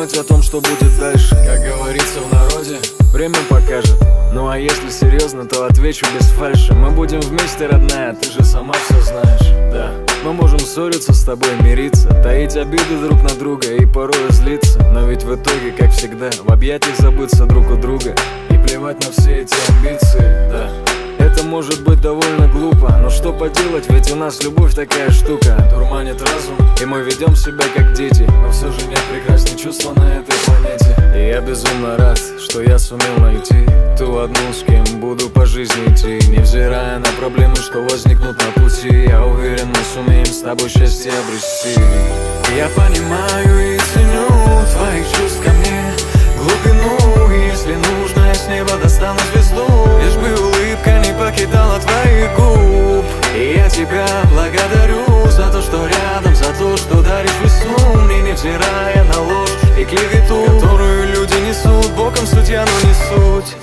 думать о том, что будет дальше. Как говорится в народе, время покажет. Ну а если серьезно, то отвечу без фальши. Мы будем вместе, родная, ты же сама все знаешь. Да, мы можем ссориться с тобой, мириться, таить обиды друг на друга и порой злиться. Но ведь в итоге, как всегда, в объятиях забыться друг у друга и плевать на все эти амбиции, да. Это может быть довольно глупо, но что поделать, ведь у нас любовь такая штука. Дурманит разум, и мы ведем себя как дети. Но все же нет прекрасней чувства на этой планете. И я безумно рад, что я сумел найти ту одну, с кем буду по жизни идти. Невзирая на проблемы, что возникнут на пути, я уверен, мы сумеем с тобой счастье обрести. Я понимаю и ценю твоих чувств ко мне, глубину, и если нужно, я с неба достану звезду. Лишь бы улыбка не покидала твоих губ. И я тебя благодарю за то, что рядом, за то, что даришь весну мне, невзирая на ложь и клевету, которую люди несут боком, судья, но не суть.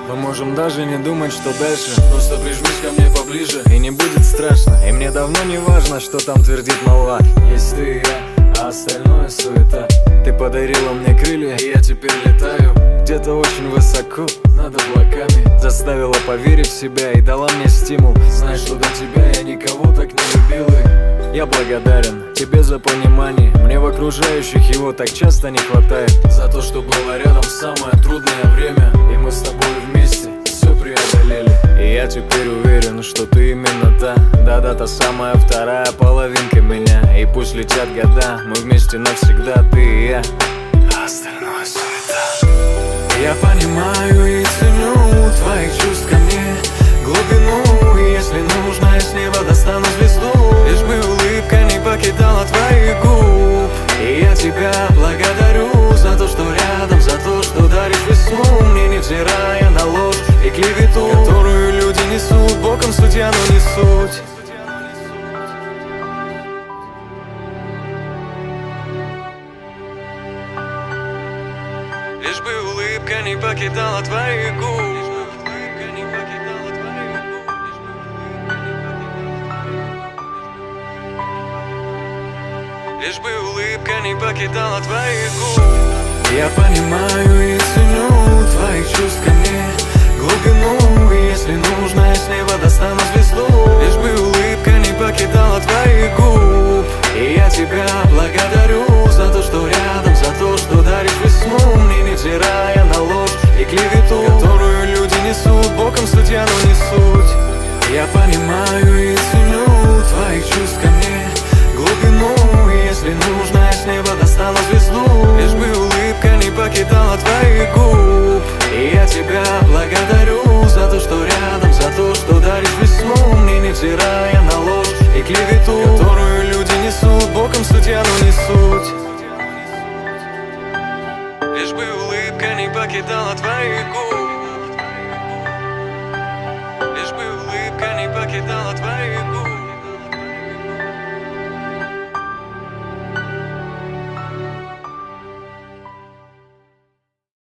Мы можем даже не думать, что дальше. Просто прижмись ко мне поближе, и не будет страшно. И мне давно не важно, что там твердит молва. Есть ты и я, а остальное суета. Ты подарила мне крылья, и я теперь летаю где-то очень высоко над облаками. Заставила поверить в себя и дала мне стимул. Знай, что до тебя я никого так не любил. И я благодарен тебе за понимание. Мне в окружающих его так часто не хватает. За то, что было рядом в самое трудное время, и мы с тобой вместе все преодолели. И я теперь уверен, что ты именно та, да-да, та самая вторая половинка меня. И пусть летят года, мы вместе навсегда, ты и я, а остальное суета. Я понимаю и ценю твоих чувств ко мне, глубину, и если нужно, я с неба достану звезду. Лишь бы улыбка не покидала твоих губ. И я тебя благодарю за то, что рядом, за то, что даришь весну мне, невзирая на ложь и клевету, которую люди несут боком, судья, но не суть. Лишь бы улыбка не покидала твоих губ. Лишь бы улыбка не покидала твоих губ. Я понимаю и ценю твоих чувств ко мне, глубину, и если нужно, я с неба достану звезду. Лишь бы улыбка не покидала твоих губ. И я тебя благодарю за то, что рядом, за то, что даришь весну мне, невзирая на ложь и клевету, которую люди несут боком, судья, но не суть. Я понимаю и ценю твоих чувств ко мне, глубину, и если нужно, я с неба достану звезду. Лишь бы улыбка не покидала твоих губ. И я тебя благодарю за то, что рядом, за то, что даришь весну мне, невзирая на ложь и клевету, которую люди несут боком, судья, но не суть. Лишь бы улыбка не покидала твоих губ. Лишь бы улыбка не покидала твоих губ.